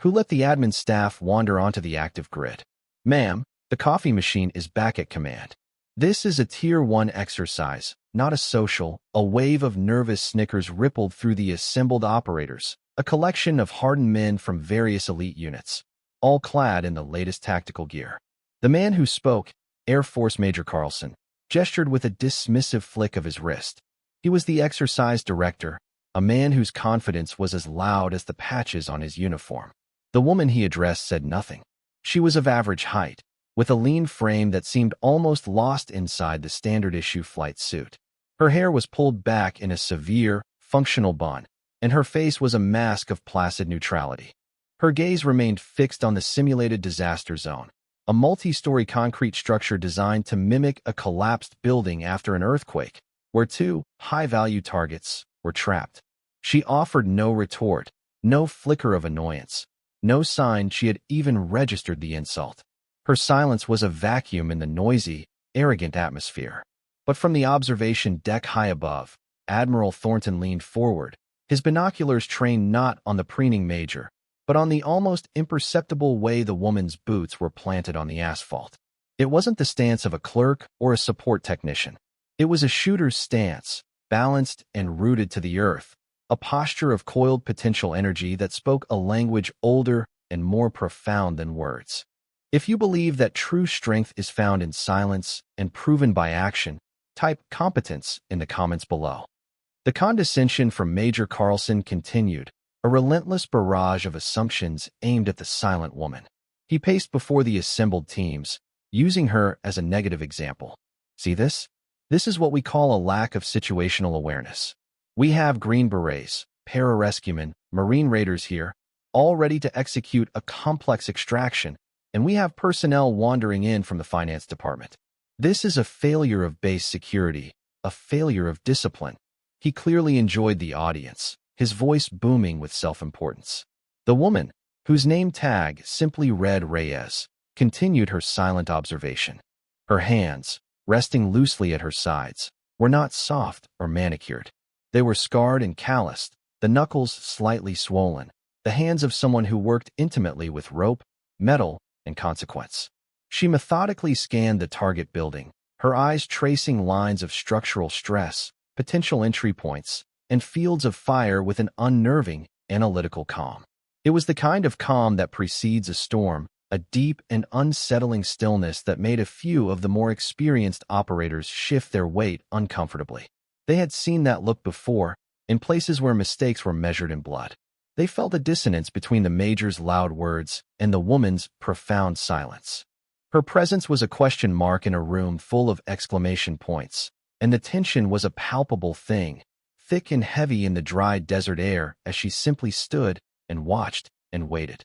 who let the admin staff wander onto the active grid. Ma'am, the coffee machine is back at command. This is a Tier 1 exercise, not a social. A wave of nervous snickers rippled through the assembled operators, a collection of hardened men from various elite units, all clad in the latest tactical gear. The man who spoke, Air Force Major Carlson, gestured with a dismissive flick of his wrist. He was the exercise director, a man whose confidence was as loud as the patches on his uniform. The woman he addressed said nothing. She was of average height, with a lean frame that seemed almost lost inside the standard-issue flight suit. Her hair was pulled back in a severe, functional bun, and her face was a mask of placid neutrality. Her gaze remained fixed on the simulated disaster zone, a multi-story concrete structure designed to mimic a collapsed building after an earthquake, where two high-value targets were trapped. She offered no retort, no flicker of annoyance, no sign she had even registered the insult. Her silence was a vacuum in the noisy, arrogant atmosphere. But from the observation deck high above, Admiral Thornton leaned forward, his binoculars trained not on the preening major, but on the almost imperceptible way the woman's boots were planted on the asphalt. It wasn't the stance of a clerk or a support technician. It was a shooter's stance, balanced and rooted to the earth, a posture of coiled potential energy that spoke a language older and more profound than words. If you believe that true strength is found in silence and proven by action, type competence in the comments below. The condescension from Major Carlson continued, a relentless barrage of assumptions aimed at the silent woman. He paced before the assembled teams, using her as a negative example. See this? This is what we call a lack of situational awareness. We have Green Berets, pararescuemen, Marine Raiders here, all ready to execute a complex extraction, and we have personnel wandering in from the finance department. This is a failure of base security, a failure of discipline. He clearly enjoyed the audience, his voice booming with self-importance. The woman, whose name tag simply read Reyes, continued her silent observation. Her hands, resting loosely at her sides, were not soft or manicured. They were scarred and calloused, the knuckles slightly swollen, the hands of someone who worked intimately with rope, metal, and consequence. She methodically scanned the target building, her eyes tracing lines of structural stress, potential entry points, and fields of fire with an unnerving, analytical calm. It was the kind of calm that precedes a storm, a deep and unsettling stillness that made a few of the more experienced operators shift their weight uncomfortably. They had seen that look before, in places where mistakes were measured in blood. They felt a dissonance between the major's loud words and the woman's profound silence. Her presence was a question mark in a room full of exclamation points, and the tension was a palpable thing, thick and heavy in the dry desert air as she simply stood and watched and waited.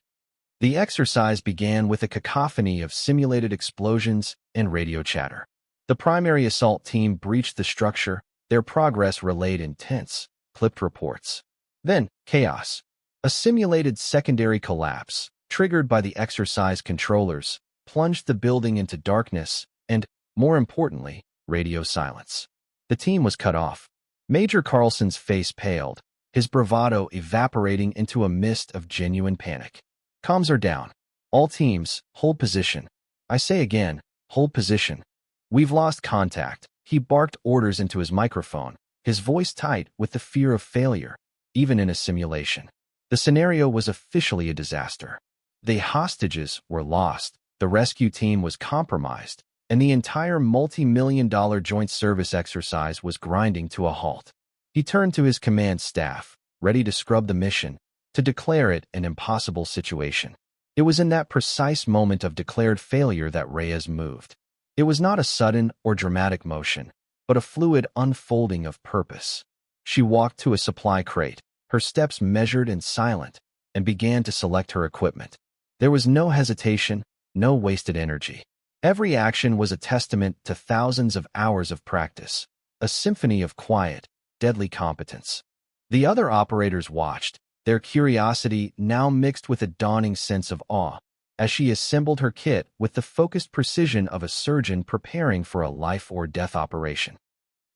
The exercise began with a cacophony of simulated explosions and radio chatter. The primary assault team breached the structure, their progress relayed in tense, clipped reports. Then, chaos. A simulated secondary collapse, triggered by the exercise controllers, plunged the building into darkness and, more importantly, radio silence. The team was cut off. Major Carlson's face paled, his bravado evaporating into a mist of genuine panic. Comms are down. All teams, hold position. I say again, hold position. We've lost contact. He barked orders into his microphone, his voice tight with the fear of failure, even in a simulation. The scenario was officially a disaster. The hostages were lost, the rescue team was compromised, and the entire multi-million-dollar joint service exercise was grinding to a halt. He turned to his command staff, ready to scrub the mission, to declare it an impossible situation. It was in that precise moment of declared failure that Reyes moved. It was not a sudden or dramatic motion, but a fluid unfolding of purpose. She walked to a supply crate, her steps measured and silent, and began to select her equipment. There was no hesitation, no wasted energy. Every action was a testament to thousands of hours of practice, a symphony of quiet, deadly competence. The other operators watched, their curiosity now mixed with a dawning sense of awe, as she assembled her kit with the focused precision of a surgeon preparing for a life-or-death operation.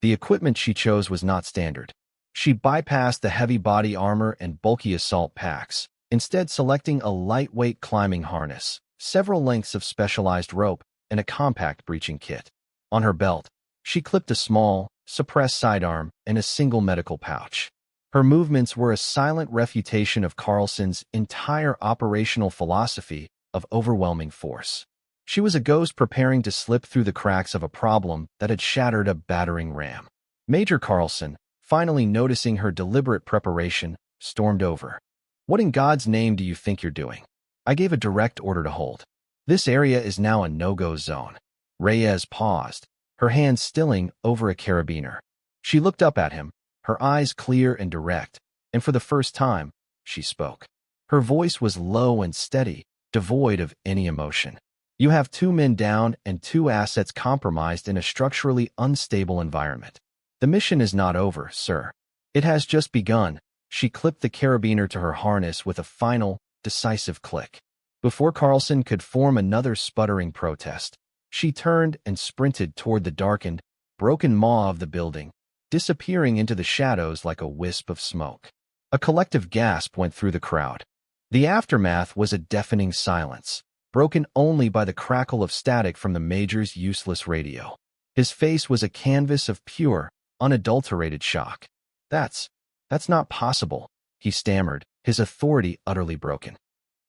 The equipment she chose was not standard. She bypassed the heavy body armor and bulky assault packs, instead selecting a lightweight climbing harness, several lengths of specialized rope, and a compact breaching kit. On her belt, she clipped a small, suppressed sidearm and a single medical pouch. Her movements were a silent refutation of Carlson's entire operational philosophy of overwhelming force. She was a ghost preparing to slip through the cracks of a problem that had shattered a battering ram. Major Carlson, finally noticing her deliberate preparation, stormed over. "What in God's name do you think you're doing?" I gave a direct order to hold. "This area is now a no-go zone." Reyes paused, her hand stilling over a carabiner. She looked up at him, her eyes clear and direct, and for the first time, she spoke. Her voice was low and steady, devoid of any emotion. "You have 2 men down and 2 assets compromised in a structurally unstable environment. The mission is not over, sir. It has just begun." She clipped the carabiner to her harness with a final, decisive click. Before Carlson could form another sputtering protest, she turned and sprinted toward the darkened, broken maw of the building, disappearing into the shadows like a wisp of smoke. A collective gasp went through the crowd. The aftermath was a deafening silence, broken only by the crackle of static from the Major's useless radio. His face was a canvas of pure, unadulterated shock. That's not possible," he stammered, his authority utterly broken.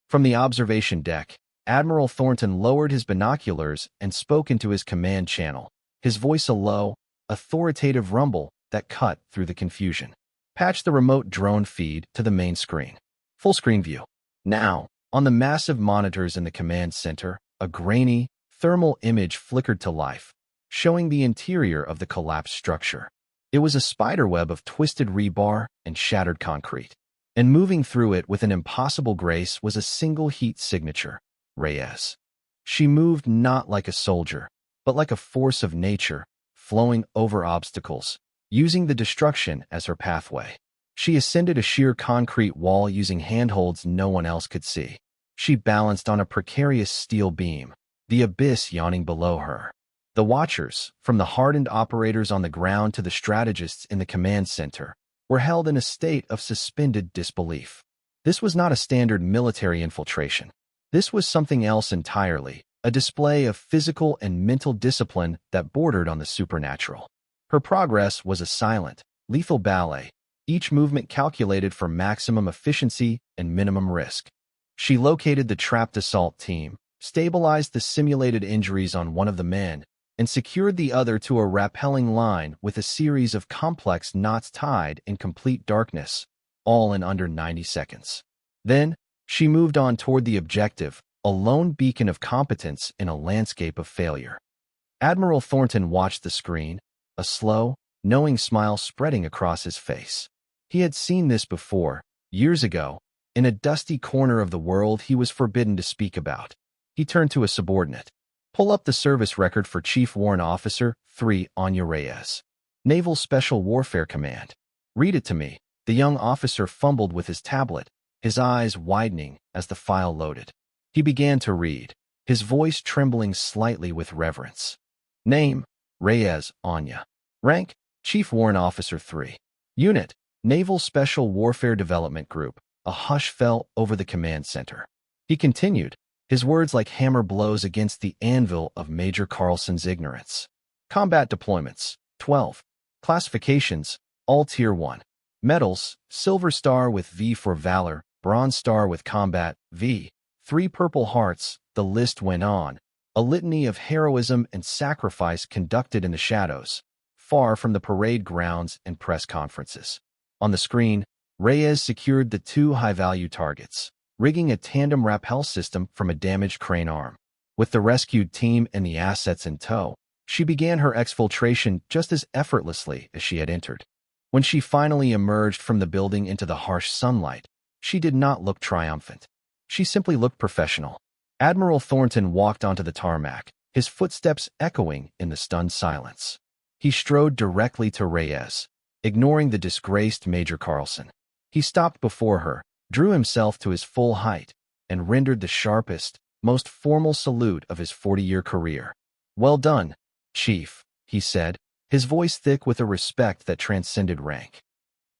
From the observation deck, Admiral Thornton lowered his binoculars and spoke into his command channel, his voice a low, authoritative rumble that cut through the confusion. "Patch the remote drone feed to the main screen. Full screen view." Now, on the massive monitors in the command center, a grainy, thermal image flickered to life, showing the interior of the collapsed structure. It was a spiderweb of twisted rebar and shattered concrete, and moving through it with an impossible grace was a single heat signature: Reyes. She moved not like a soldier, but like a force of nature, flowing over obstacles, using the destruction as her pathway. She ascended a sheer concrete wall using handholds no one else could see. She balanced on a precarious steel beam, the abyss yawning below her. The watchers, from the hardened operators on the ground to the strategists in the command center, were held in a state of suspended disbelief. This was not a standard military infiltration. This was something else entirely, a display of physical and mental discipline that bordered on the supernatural. Her progress was a silent, lethal ballet, each movement calculated for maximum efficiency and minimum risk. She located the trapped assault team, stabilized the simulated injuries on one of the men, and secured the other to a rappelling line with a series of complex knots tied in complete darkness, all in under 90 seconds. Then, she moved on toward the objective, a lone beacon of competence in a landscape of failure. Admiral Thornton watched the screen, a slow, knowing smile spreading across his face. He had seen this before, years ago, in a dusty corner of the world he was forbidden to speak about. He turned to a subordinate. "Pull up the service record for Chief Warrant Officer 3 Anya Reyes, Naval Special Warfare Command. Read it to me." The young officer fumbled with his tablet, his eyes widening as the file loaded. He began to read, his voice trembling slightly with reverence. "Name, Reyes Anya. Rank, Chief Warrant Officer 3. Unit, Naval Special Warfare Development Group." A hush fell over the command center. He continued, his words like hammer blows against the anvil of Major Carlson's ignorance. "Combat deployments, 12. Classifications, all Tier 1. Medals, Silver Star with V for Valor, Bronze Star with Combat, V. 3 Purple Hearts." The list went on, a litany of heroism and sacrifice conducted in the shadows, far from the parade grounds and press conferences. On the screen, Reyes secured the 2 high-value targets, rigging a tandem rappel system from a damaged crane arm. With the rescued team and the assets in tow, she began her exfiltration just as effortlessly as she had entered. When she finally emerged from the building into the harsh sunlight, she did not look triumphant. She simply looked professional. Admiral Thornton walked onto the tarmac, his footsteps echoing in the stunned silence. He strode directly to Reyes, ignoring the disgraced Major Carlson. He stopped before her, drew himself to his full height, and rendered the sharpest, most formal salute of his 40-year career. "Well done, Chief," he said, his voice thick with a respect that transcended rank.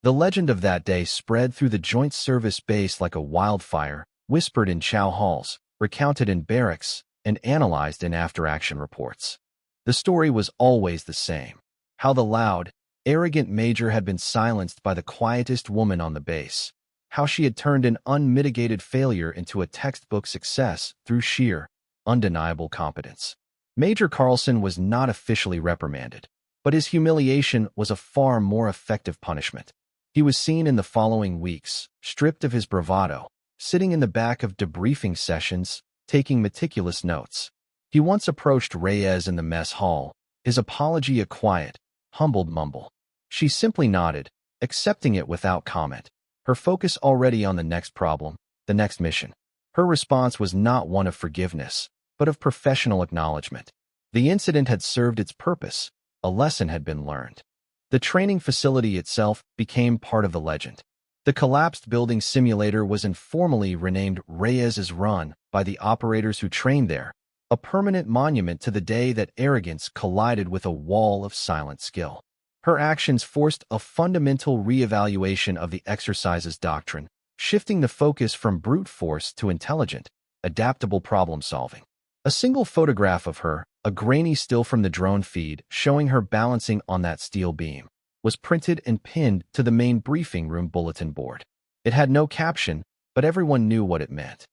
The legend of that day spread through the Joint Service Base like a wildfire, whispered in chow halls, recounted in barracks, and analyzed in after-action reports. The story was always the same: how the loud, arrogant major had been silenced by the quietest woman on the base, how she had turned an unmitigated failure into a textbook success through sheer, undeniable competence. Major Carlson was not officially reprimanded, but his humiliation was a far more effective punishment. He was seen in the following weeks, stripped of his bravado, sitting in the back of debriefing sessions, taking meticulous notes. He once approached Reyes in the mess hall, his apology a quiet, humbled mumble. She simply nodded, accepting it without comment, her focus already on the next problem, the next mission. Her response was not one of forgiveness, but of professional acknowledgement. The incident had served its purpose, a lesson had been learned. The training facility itself became part of the legend. The collapsed building simulator was informally renamed Reyes's Run by the operators who trained there, a permanent monument to the day that arrogance collided with a wall of silent skill. Her actions forced a fundamental reevaluation of the exercise's doctrine, shifting the focus from brute force to intelligent, adaptable problem-solving. A single photograph of her, a grainy still from the drone feed showing her balancing on that steel beam, was printed and pinned to the main briefing room bulletin board. It had no caption, but everyone knew what it meant.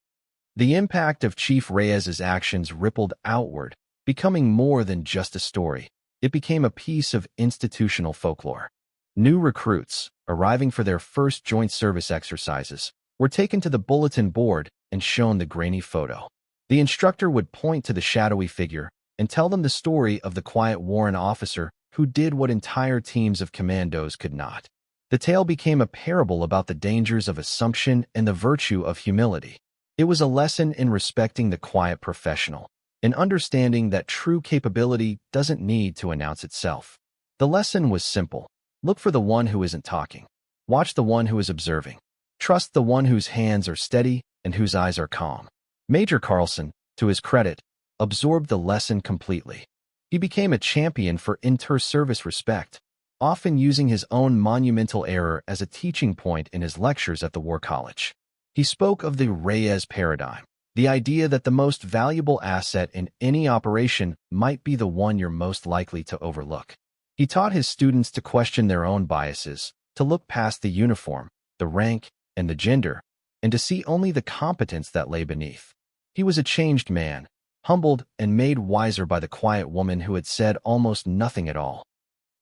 The impact of Chief Reyes's actions rippled outward, becoming more than just a story. It became a piece of institutional folklore. New recruits, arriving for their first joint service exercises, were taken to the bulletin board and shown the grainy photo. The instructor would point to the shadowy figure and tell them the story of the quiet Warren officer who did what entire teams of commandos could not. The tale became a parable about the dangers of assumption and the virtue of humility. It was a lesson in respecting the quiet professional, in understanding that true capability doesn't need to announce itself. The lesson was simple: look for the one who isn't talking. Watch the one who is observing. Trust the one whose hands are steady and whose eyes are calm. Major Carlson, to his credit, absorbed the lesson completely. He became a champion for inter-service respect, often using his own monumental error as a teaching point in his lectures at the War College. He spoke of the Reyes paradigm, the idea that the most valuable asset in any operation might be the one you're most likely to overlook. He taught his students to question their own biases, to look past the uniform, the rank, and the gender, and to see only the competence that lay beneath. He was a changed man, humbled and made wiser by the quiet woman who had said almost nothing at all.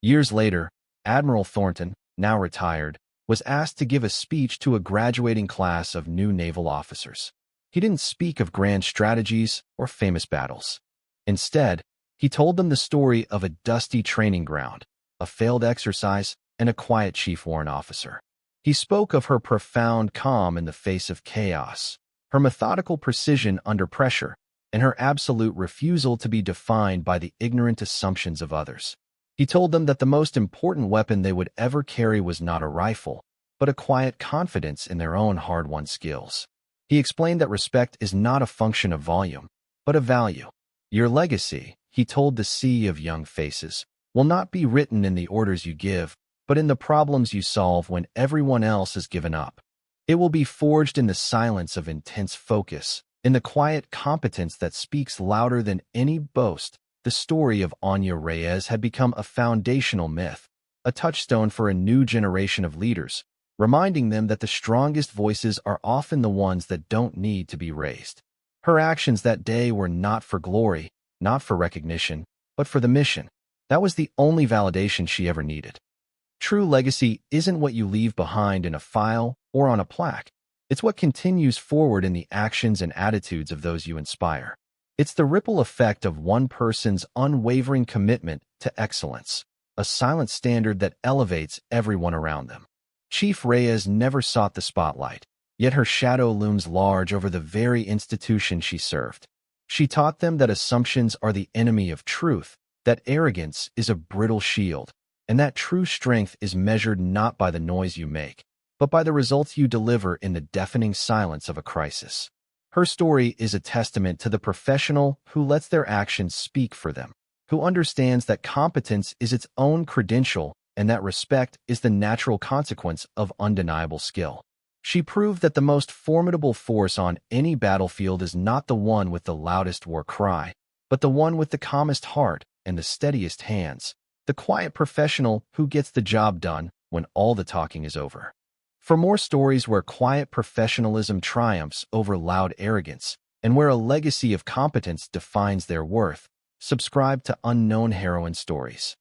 Years later, Admiral Thornton, now retired, was asked to give a speech to a graduating class of new naval officers. He didn't speak of grand strategies or famous battles. Instead, he told them the story of a dusty training ground, a failed exercise, and a quiet Chief Warrant officer. He spoke of her profound calm in the face of chaos, her methodical precision under pressure, and her absolute refusal to be defined by the ignorant assumptions of others. He told them that the most important weapon they would ever carry was not a rifle, but a quiet confidence in their own hard-won skills. He explained that respect is not a function of volume, but of value. Your legacy, he told the sea of young faces, will not be written in the orders you give, but in the problems you solve when everyone else has given up. It will be forged in the silence of intense focus, in the quiet competence that speaks louder than any boast. The story of Anya Reyes had become a foundational myth, a touchstone for a new generation of leaders, reminding them that the strongest voices are often the ones that don't need to be raised. Her actions that day were not for glory, not for recognition, but for the mission. That was the only validation she ever needed. True legacy isn't what you leave behind in a file or on a plaque. It's what continues forward in the actions and attitudes of those you inspire. It's the ripple effect of one person's unwavering commitment to excellence, a silent standard that elevates everyone around them. Chief Reyes never sought the spotlight, yet her shadow looms large over the very institution she served. She taught them that assumptions are the enemy of truth, that arrogance is a brittle shield, and that true strength is measured not by the noise you make, but by the results you deliver in the deafening silence of a crisis. Her story is a testament to the professional who lets their actions speak for them, who understands that competence is its own credential and that respect is the natural consequence of undeniable skill. She proved that the most formidable force on any battlefield is not the one with the loudest war cry, but the one with the calmest heart and the steadiest hands, the quiet professional who gets the job done when all the talking is over. For more stories where quiet professionalism triumphs over loud arrogance, and where a legacy of competence defines their worth, subscribe to Unknown Heroine Stories.